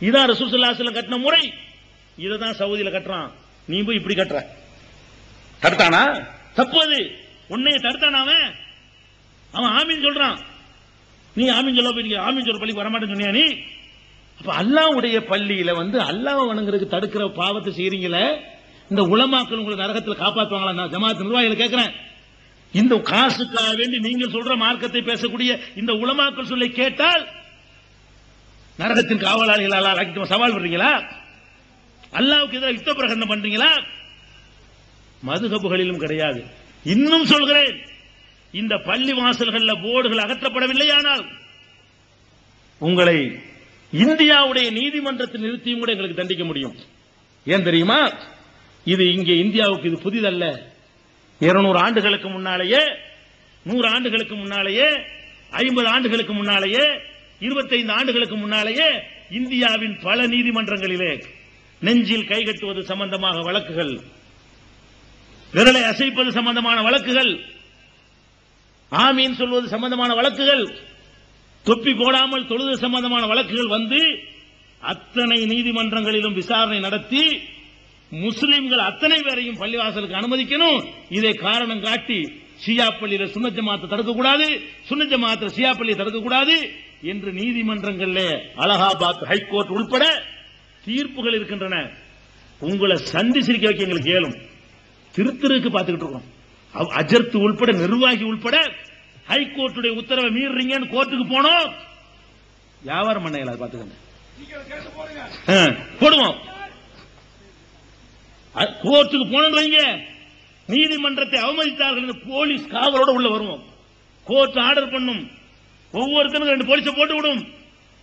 இதான் ரசூல் ஸல்லல்லாஹு அலைஹி வஸல்லம் கட்டின முறை. இததான் சவுதியில கட்டுறான். நீ போய் இப்படி கட்டுற, தடுத்தானா? தப்பு. அது உன்னைய தடுத்தானா? அவன் ஆமீன் சொல்றான், நீ ஆமீன் சொல்ல போய் ஆமீன் சொல்ற பள்ளிக்கு வரமாட்டேன்னு சொன்னியா நீ? அப்ப அல்லாஹ்வுடைய பள்ளியில அல்லாஹ் வணங்குறதுக்கு தடுக்கிற பாவத்தை செய்றீங்களே, இந்த உலமாக்கள் உங்களை நரகத்தில் காப்பாற்றுவாங்களா? நான் ஜமாத் நிர்வாகிகளை கேட்கிறேன். இந்த காசுக்காக வேண்டி நீங்கள் சொல்ற மார்க்கத்தை பேசக்கூடிய இந்த உலமாக்கள் சொல்லை கேட்டால் நரகத்தின் காவலாளிகள் சவால் பண்றீங்களா? அல்லாஹ்வுக்கு எதிராக யுத்த பிரகடனம் பண்றீங்களா? மதுஹபுகளிலும் கிடையாது. இன்னும் சொல்கிறேன், இந்த பள்ளி வாசல்கள்ல போர்டுகள் அகற்றப்படவில்லையானால் உங்களை இந்தியாவுடைய நீதிமன்றத்தில் நிறுத்தியும் கூட எங்களுக்கு தண்டிக்க முடியும். ஏன் தெரியுமா? இது இங்கே இந்தியாவுக்கு இது புதிதல்ல. 200 ஆண்டுகளுக்கு முன்னாலேயே, 100 ஆண்டுகளுக்கு முன்னாலேயே, 50 ஆண்டுகளுக்கு முன்னாலேயே, 25 ஆண்டுகளுக்கு முன்னாலேயே இந்தியாவின் பல நீதிமன்றங்களிலே நெஞ்சில் கை கட்டுவது சம்பந்தமாக வழக்குகள், விரலை அசைப்பது சம்பந்தமான வழக்குகள், ஆமீன் சொல்வது சம்பந்தமான வழக்குகள், தொப்பி போடாமல் தொழுது சம்பந்தமான வழக்குகள் வந்து அத்தனை நீதிமன்றங்களிலும் விசாரணை நடத்தி முஸ்லிம்கள் அத்தனை பேரையும் பள்ளிவாசலுக்கு அனுமதிக்கணும். இதை காரணம் காட்டி ஷியா பள்ளியில சுன்னத் ஜமாத்தை தடுக்கக்கூடாது, சுன்னத் ஜமாத்தை ஷியா பள்ளியை தடுக்கக்கூடாது என்று நீதிமன்றங்களில் அலகாபாத் ஹைகோர்ட் உள்பட தீர்ப்புகள் இருக்கின்றன. உங்களை சந்தி சிரிக்க வைக்க எங்களுக்கு ஏலும். திருத்தருக்கு பார்த்துக்கிட்டு இருக்கோம். அஜர்த்து உள்பட நிர்வாகி உள்பட ஹைகோர்ட்டுடைய உத்தரவை மீறீங்கன்னு கோர்ட்டுக்கு போனோம். வியாபாரம் பண்ண இயலாது. பார்த்துக்கங்க, போடுவோம். கோர்ட்டுக்கு போனோம் வைங்க, நீதிமன்றத்தை அவமதித்தார்கள் போலீஸ் காவலோட உள்ள வருவோம். கோர்ட் ஆர்டர் பண்ணும், ஒவ்வொருத்தரும் 2 போலீஸை போட்டு விடும்.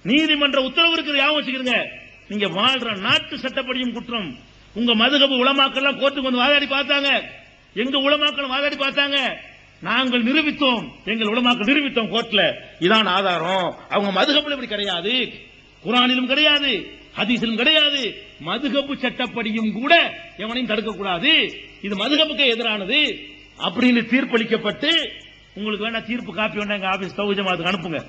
நீதிமன்ற உத்தரவு இருக்குது, ஞாபகம் வச்சுக்கிறீங்க. நீங்க வாழ்ற நாட்டு சட்டப்படியும் குற்றம். உங்க மதுஹப் உலமாக்கள் கோர்ட்டுக்கு வந்து வாதாடி பார்த்தாங்க. எங்க உலமாக்கள் வாதாடி பார்த்தாங்க. நாங்கள் நிரூபித்தோம், எங்கள் உலமாக்கள் நிரூபித்தோம் கோர்ட்ல. இதான் ஆதாரம். அவங்க மதுஹப்ல இப்படி கிடையாது, குர்ஆனிலும் கிடையாது, ஹதீஸிலும் கிடையாது. மதுஹப் சட்டப்படியும் கூட எவனையும் தடுக்கக்கூடாது, இது மதுஹப்புக்கு எதிரானது அப்படின்னு தீர்ப்பளிக்கப்பட்டு, உங்களுக்கு வேணா தீர்ப்பு காப்பி வேணா எங்க ஆபீஸ் தௌஹீத் ஜமாத்துக்கு அனுப்புங்க.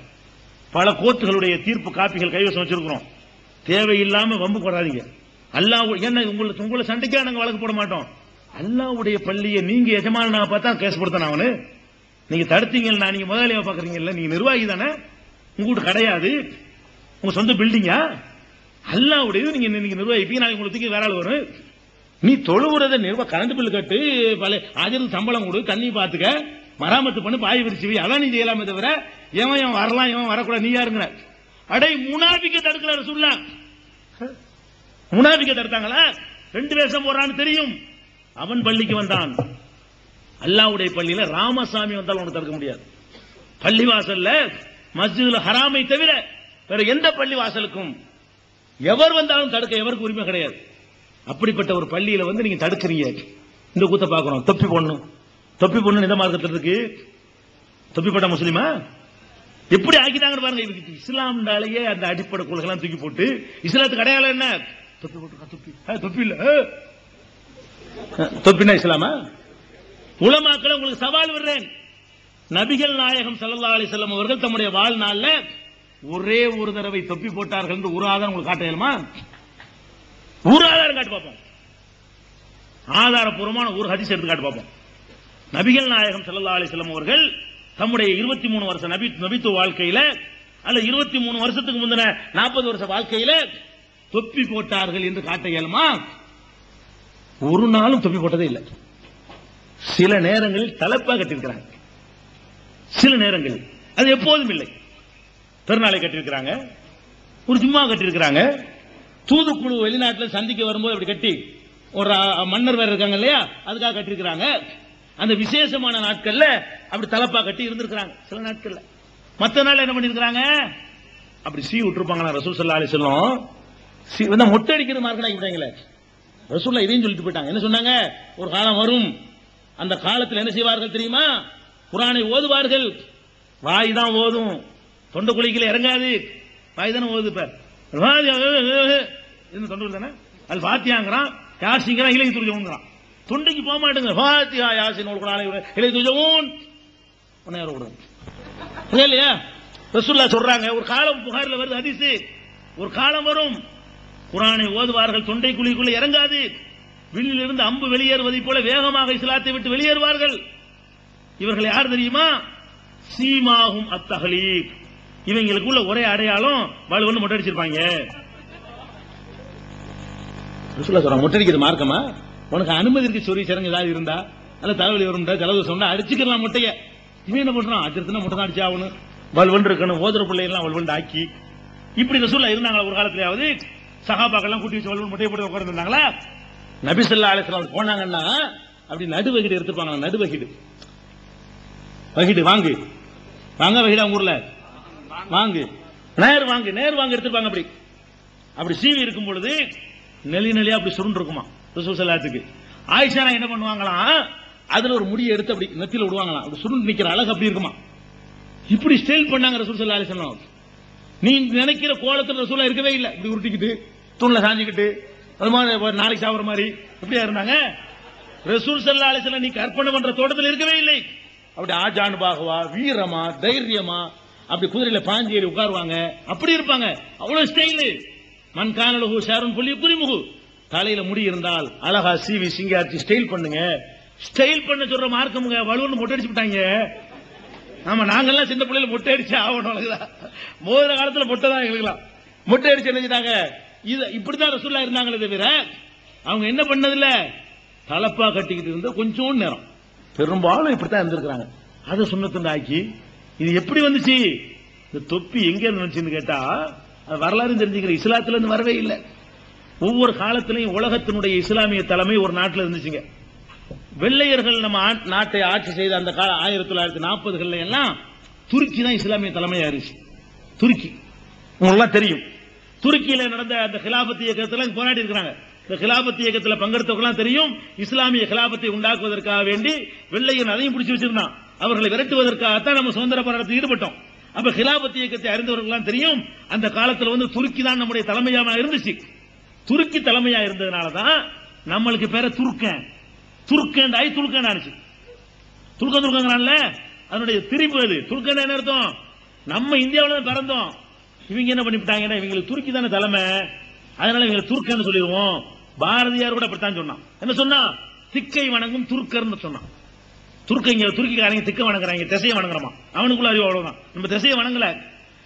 பல கோர்ட்டுகளுடைய தீர்ப்பு காப்பிகள் கைவசம் வச்சிருக்கிறோம். தேவையில்லாம வம்பு போடாதீங்க. அல்லாஹ் என்ன உங்களை சண்டைக்கா நாங்க வழக்கு போட மாட்டோம். அல்லாஹ்வுடைய பள்ளியை நீங்க எஜமானா பார்த்தா கேஸ் போடுத்தானே அவனு. நீங்க தடுத்தீங்கன்னா நீங்க முதலாளியா பாக்குறீங்கல்ல, நீங்க நிர்வாகி தானே, உங்களுக்கு கிடையாது, உங்க சொந்த பில்டிங்கா? அல்லாஹ்வுடைய நீங்க நிர்வாகிப்பீங்க. நாளைக்கு உங்களுக்கு வேற ஆள் வரும். நீ தொழுவுறத கரண்ட் பில் கட்டு, பல ஆஜருக்கு சம்பளம் கொடு, தண்ணி பாத்துக்க, மராமத்து பண்ணு, பாய் விரிச்சு, அதான் நீ செய்யலாமே தவிர எவன் வரலாம் எவன் வரக்கூடாது நீ யாருங்க? அடை முனாபிக்க தடுக்கல ரசூலுல்லாஹ். முனாபிக்க தடுத்தாங்களா? 2 வேஷம் போறான்னு தெரியும். அவன் பள்ளிக்கு வந்தான். அல்லாஹ்வுடைய பள்ளியில ராமசாமி வந்தாலும் அவனை தடுக்க முடியாது. பள்ளிவாசல்ல மஸ்ஜிதுல் ஹராமை தவிர வேற எந்த பள்ளிவாசலுக்கும் எவர் வந்தாலும் தடுக்க எவருக்கு உரிமை கிடையாது. அப்படிப்பட்ட ஒரு பள்ளியில நீங்க தடுக்கிறீங்க. இந்த கூத்த பாக்குறோம். தொப்பி போடணும், தொப்பி போடணும் எந்த மார்க்கத்தில் இருக்கு? தொப்பி போட்ட முஸ்லிமா எப்படி ஆக்கிட்டாங்கன்னு பாருங்க. இஸ்லாம்னாலேயே அந்த அடிப்படை கொள்கைலாம் தூக்கி போட்டு இஸ்லாத்துக்கு அடையாளம் என்ன? தொப்பி போட்டு தொப்பி, தொப்பி இல்ல தொப்பினா இஸ்லாமா? உலமாக்களை உங்களுக்கு சவால் விடுறேன். நபிகள் நாயகம் ஸல்லல்லாஹு அலைஹி வஸல்லம் அவர்கள் தம்முடைய வாழ்நாள்ல ஒரே ஒரு தடவை தொப்பி போட்டார்கள் என்று ஒரு ஆதாரம் உங்களுக்கு காட்ட இயலுமா? ஒரு ஆதாரம் காட்டு பார்ப்போம். ஆதாரப்பூர்வமான ஒரு ஹதீஸ் எடுத்து காட்டு பார்ப்போம். நபிகள் நாயகம் ஸல்லல்லாஹு அலைஹி வஸல்லம் அவர்கள் தம்முடைய 23 வருஷ நபித்துவ வாழ்க்கையில அல்ல 23 வருஷத்துக்கு முந்தின 40 வருஷ வாழ்க்கையில தொப்பி போட்டார்கள் என்று காட்ட இயலுமா? ஒரு நாளும் தொப்பி போட்டதே இல்லை. சில நேரங்களில் தலைப்பா கட்டியிருக்கிறாங்க, சில நேரங்களில் அது எப்போதும் இல்லை. பெருநாளை கட்டியிருக்கிறாங்க, ஒரு ஜும்மா கட்டியிருக்கிறாங்க, தூதுக்குழு வெளிநாட்டில் சந்திக்க வரும்போது அப்படி கட்டி, ஒரு மன்னர் வேற இருக்காங்க இல்லையா, அதுக்காக கட்டியிருக்கிறாங்க. அந்த விசேஷமான நாட்கள்ல அப்படி தலப்பா கட்டி இருந்திருக்கிறாங்க சில நாட்கள்ல. மற்ற நாள் என்ன பண்ணிருக்கிறாங்க? அப்படி சீ விட்டுருப்பாங்களா? ரசூல் ஸல்லல்லாஹு அலைஹி வஸல்லம் மொட்டை அடிக்கிற மார்க்கெட் ஆகிட்டாங்களே. ரசூலுல்லாஹ் இதையும் சொல்லிட்டு போயிட்டாங்க. என்ன சொன்னாங்க? ஒரு காலம் வரும், அந்த காலத்தில் என்ன செய்வார்கள் தெரியுமா? குர்ஆனை ஓதுவார்கள். வாய் தான் ஓதும், தொண்டை குழிக்கல இறங்காது. வாய் தானே ஓது. தொண்டை தானே அது ஃபாத்தியாங்கிறான், யாசிங்கிறான், இலை துரிஜவுன்றான். தொண்டைக்கு போக மாட்டேங்க. ஃபாத்தியா யாசின் இலை துரிஜவுன் இல்லையா? ரசூலுல்லாஹ் சொல்றாங்க, ஒரு காலம் புகாரில் வருது ஹதீஸ், ஒரு காலம் வரும் குர்ஆனை ஓதுவார்கள், தொண்டை குழிக்குள்ள இறங்காது. வில்லிலிருந்து அம்பு வெளியேறுவதை போல வேகமாக இஸ்லாத்தை விட்டு வெளியேறுவார்கள். இவர்கள் யார் தெரியுமா? சீமாகும் அத்தஹலீக். இவங்களுக்குள்ள ஒரே அடையாளம் வலுவன்னு மொட்டை அடிச்சிருப்பாங்க. ரசூலுல்லாஹ் சொல்றாங்க, மொட்டை அடிக்கிறது மார்க்கமா? உனக்கு அனுமதி இருக்கு, சொறி சிறங்க ஏதாவது இருந்தா, அல்ல தலைவலி வரும்டா, ஜலதோஷம் அடிச்சுக்கலாம் மொட்டைய. இவன் என்ன பண்றான்? அடிச்சிருந்தா மொட்டை தான் அடிச்சு ஆகணும், வலுவன் இருக்கணும், ஓதுற பிள்ளைலாம் வலுவன் ஆக்கி. இப்படி ரசூலுல்லாஹ் இருந்தாங்களா ஒரு காலத்திலேயாவது? சஹாபாக்கெல்லாம் கூட்டி வச்சு வலுவன் மொட்டையை போட்டு உட்கார்ந்து இருந்தாங்களா? நபி ஸல்லல்லாஹு அலைஹி வஸல்லம் போனாங்கன்னா அப்படி நடுவகிடு எடுத்துப்பாங்க. நடுவகிடு வகிடு வாங்கு வாங்க வகிடு அவங்க ஊர்ல வாங்கு நேர் வாங்கு நேர் வாங்க எடுத்துப்பாங்க. அப்படி அப்படி சீவி இருக்கும் பொழுது நெளி நெளியா அப்படி சுருண்டு இருக்குமா ரசூல் ஸல்லல்லாஹு. ஆயிஷா என்ன பண்ணுவாங்களாம், அதுல ஒரு முடியை எடுத்து அப்படி நெத்தியில விடுவாங்களாம். அப்படி சுருண்டு நிக்கிற அழகு அப்படி இருக்குமா. இப்படி ஸ்டைல் பண்ணாங்க ரசூல் ஸல்லல்லாஹு அலைஹி வஸல்லம். நீ நினைக்கிற கோலத்துல ரசூலா இருக்கவே இல்லை. இப்படி உருட்டிக்கிட்டு தூண்ல சாஞ்சிக்கிட்டு நாளைக்கு சாப்பிடுற மாதிரி எப்படியா இருந்தாங்க ரசூல் ஸல்லல்லாஹு அலைஹி வஸல்லம்? நீ கற்பனை பண்ற தோட்டத்தில் இருக்கவே இல்லை. அப்படி ஆஜான் பாகவா, வீரமா, தைரியமா, அப்படி குதிரையில பாஞ்சி ஏறி உட்காருவாங்க. அப்படி இருப்பாங்க. அவ்வளவு ஸ்டைலு. மண்கானலகு ஷாருன் புள்ளி குறிமுகு. தலையில முடி இருந்தால் அழகா சீவி சிங்காச்சி ஸ்டைல் பண்ணுங்க. ஸ்டைல் பண்ண சொல்ற மார்க்கமுங்க. வலுன்னு மொட்டை அடிச்சு விட்டாங்க. ஆமா, நாங்கெல்லாம் சின்ன பிள்ளைல மொட்டை அடிச்சு ஆகணும். மோதிர காலத்துல மொட்டை தான் எங்களுக்குலாம். மொட்டை அடிச்சு நினைச்சிட்டாங்க. இப்படிதான் ரசூலுல்லாஹ் இருந்தாங்களே தவிர அவங்க என்ன பண்ணதில்ல, தலப்பா கட்டிக்கிட்டு இருந்த கொஞ்சம் நேரம் பெரும்பாலும் இப்படித்தான் இருந்திருக்கிறாங்க. அதை சுன்னத்துன்னு ஆக்கி இது எப்படி வந்துச்சு? இந்த தொப்பி எங்க இருந்து வந்துச்சுன்னு கேட்டா வரலாறு தெரிஞ்சுக்கிற இஸ்லாத்துல இருந்து வரவே இல்லை. ஒவ்வொரு காலத்திலையும் உலகத்தினுடைய இஸ்லாமிய தலைமை ஒரு நாட்டில் இருந்துச்சுங்க. வெள்ளையர்கள் நம்ம நாட்டை ஆட்சி செய்த அந்த கால 1940கள் எல்லாம் துருக்கி தான் இஸ்லாமிய தலைமையா இருந்துச்சு. துருக்கி உங்களுக்கு தெரியும். துருக்கியில நடந்த அந்த கிலாபத் இயக்கத்தில் போராடி இருக்கிறாங்க. இந்த கிலாபத் இயக்கத்தில் பங்கெடுத்தவங்களாம் தெரியும். இஸ்லாமிய கிலாபத்தை உண்டாக்குவதற்காக வேண்டி வெள்ளையன் அதையும் பிடிச்சு வச்சிருந்தான். அவர்களை விரட்டுவதற்காகத்தான் நம்ம சுதந்திர போராட்டத்தில் ஈடுபட்டோம். அப்ப கிலாபத் இயக்கத்தை அறிந்தவர்கள் தெரியும். அந்த காலத்தில் துருக்கி தான் நம்முடைய தலைமையாக இருந்துச்சு. துருக்கி தலைமையா இருந்ததுனாலதான் நம்மளுக்கு பேர துருக்கன் துருக்கன் ஆகி துருக்கன் ஆச்சு. துருக்கங்கிறான்ல அதனுடைய திரிப்பு அது. துருக்கன் என்ன அர்த்தம்? நம்ம இந்தியாவில தான் பிறந்தோம். இவங்க என்ன பண்ணிவிட்டாங்கன்னா இவங்களுக்கு துருக்கி தானே தலைமை, அதனால இவங்க துருக்கன்னு சொல்லிடுவோம். பாரதியார் கூட அப்படித்தான் சொன்னான். என்ன சொன்னா? திக்கை வணங்கும் துருக்கர்னு சொன்னான். துருக்கைங்க துருக்கிக்காரங்க திக்க வணங்குறாங்க, திசையை வணங்குறமா. அவனுக்குள்ள அறிவு அவ்வளவுதான். நம்ம திசையை வணங்கல,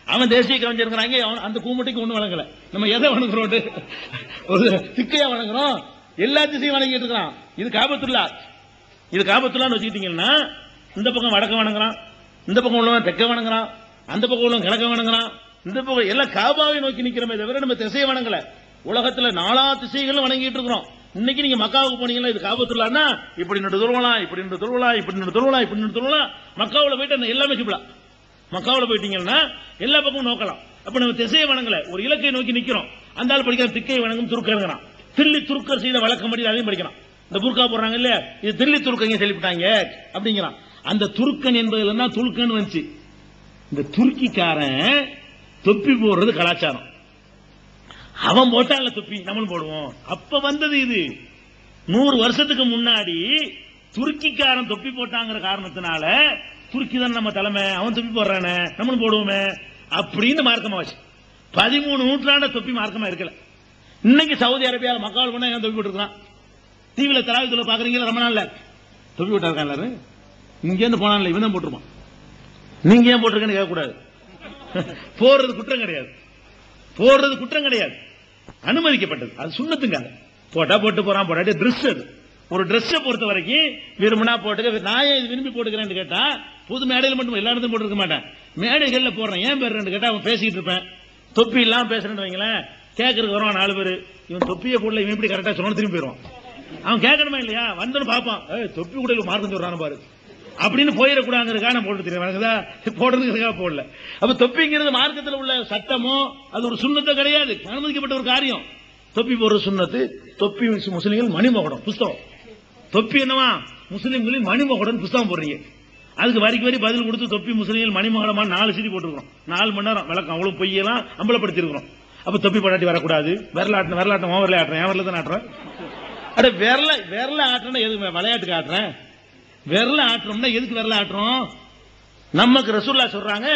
அவன் தேசிய கவிஞருங்கிறாங்க. அந்த கூமுட்டைக்கு ஒண்ணு வணங்கல. நம்ம எதை வணங்குறோம்? ஒரு திக்கையா வணங்குறோம். எல்லா திசையும் வணங்கிட்டு இருக்கிறான். இது காபத்துல்லா. இது காபத்துல்லான்னு வச்சுக்கிட்டீங்கன்னா இந்த பக்கம் வடக்க வணங்குறான், இந்த பக்கம் உள்ளவன் தெற்க வணங்குறான், அந்த பக்கம் உள்ளவன் கிழக்க வணங்குறான், இந்த பக்கம் எல்லாம் காபாவை நோக்கி நிக்கிறோமே தவிர நம்ம திசையை வணங்கல. உலகத்துல 4 திசைகளும் வணங்கிட்டு இருக்கிறோம். இன்னைக்கு நீங்க மக்காவுக்கு போனீங்கன்னா இது காபத்துல்லான்னா இப்படி நின்று தொழுவலாம், இப்படி நின்று தொழுவலாம், இப்படி நின்று தொழுவலாம், இப்படி நின்று தொழுவலாம். மக்காவுல போயிட்டு எல்லாமே சிப்பலாம். மக்காவுல போயிட்டீங்கன்னா எல்லா பக்கமும் நோக்கலாம். அப்ப நம்ம திசையை வணங்கல, ஒரு இலக்கை நோக்கி நிக்கிறோம். அந்த ஆள் படிக்கிற திக்கை வணங்கும் துருக்கருங்கிறான். தில்லி துருக்கர் செய்த வழக்கம் படி அதையும் படிக்கிறான். இந்த புர்கா போடுறாங்க இல்ல, இது தில்லி துருக்கங்க சொல்லிவிட்டாங்க அப்படிங்கிறான். அந்த துருக்கன் என்பதுல தான் துருக்கன் வந்துச்சு. இந்த துருக்கிக்காரன் தொப்பி போடுறது கலாச்சாரம். அவன் போட்டான்ல தொப்பி, நம்மளும் போடுவோம். அப்ப வந்தது இது. 100 வருஷத்துக்கு முன்னாடி துருக்கிக்காரன் தொப்பி போட்டாங்கிற காரணத்தினால துருக்கி தான் நம்ம தலைமை, அவன் தொப்பி போடுறானே நம்மளும் போடுவோமே அப்படின்னு மார்க்கமாச்சு. 13 நூற்றாண்ட தொப்பி மார்க்கமா இருக்கல. இன்னைக்கு சவுதி அரேபியாவில் மக்கால் பண்ண ஏன் தொப்பி போட்டுருக்கான்? டிவியில தராவித்துல பாக்குறீங்களா? ரமணான்ல தொப்பி போட்டா எல்லாரு. இங்க இருந்து போனான்ல இவன் தான் போட்டுருப்பான். நீங்க ஏன் போட்டிருக்கேன்னு கேட்கக்கூடாது. போடுறது குற்றம் கிடையாது, போடுறது குற்றம் கிடையாது, அனுமதிக்கப்பட்டது. அது சுண்ணத்துங்க. போட்டா போட்டு போறான், போட்டாட்டி ட்ரெஸ். அது ஒரு ட்ரெஸ் பொறுத்த வரைக்கும் விரும்பினா போட்டுக்க. நான் ஏன் விரும்பி போட்டுக்கிறேன்னு கேட்டா புது மேடையில் மட்டும் எல்லா இடத்தையும் போட்டுருக்க மாட்டேன். மேடைகள்ல போடுறேன். ஏன் பேர் கேட்டா அவன் பேசிட்டு இருப்பேன். தொப்பி இல்லாம பேசுறேன்னு வைங்களேன், கேட்கறதுக்கு வருவான் 4 பேர். இவன் தொப்பியை போடல, இவன் எப்படி கரெக்டா சொன்ன திரும்பி போயிடுவான். அவன் கேட்கணுமா இல்லையா? வந்து பார்ப்பான், தொப்பி கூட மார்க்கம் சொல்றான் பாரு அப்படின்னு போயிடக்கூடாதுக்காக நான் போட்டு தெரியும். போடுறதுக்காக போடல. அப்ப தொப்பிங்கிறது மார்க்கத்தில் உள்ள சட்டமோ அது ஒரு சுண்ணத்தை கிடையாது, அனுமதிக்கப்பட்ட ஒரு காரியம். தொப்பி போடுற சுண்ணத்து. தொப்பி முஸ்லிம்கள் மணிமகுடம் புஸ்தகம். தொப்பி என்னவா? முஸ்லிம்களின் மணிமகுடம் புஸ்தகம் போடுறீங்க. அதுக்கு வரிக்கு வரி பதில் கொடுத்து தொப்பி முஸ்லிம்கள் மணிமகுடமா 4 CD போட்டுருக்கோம். 4 மணி நேரம் விளக்கம். அவ்வளவு பொய்யெல்லாம் அம்பலப்படுத்தி இருக்கிறோம். அப்ப தொப்பி போடாட்டி வரக்கூடாது. விரலாட்டம் வரல ஆட்டுறேன், என் வரல தான் ஆட்டுறேன். அட விரல ஆட்டுறேன்னா எதுக்கு? விளையாட்டுக்கு ஆட்டுறேன். விரல ஆட்டுறோம்னா எதுக்கு விரல ஆட்டுறோம்? நமக்கு ரசூலுல்லாஹ் சொல்றாங்க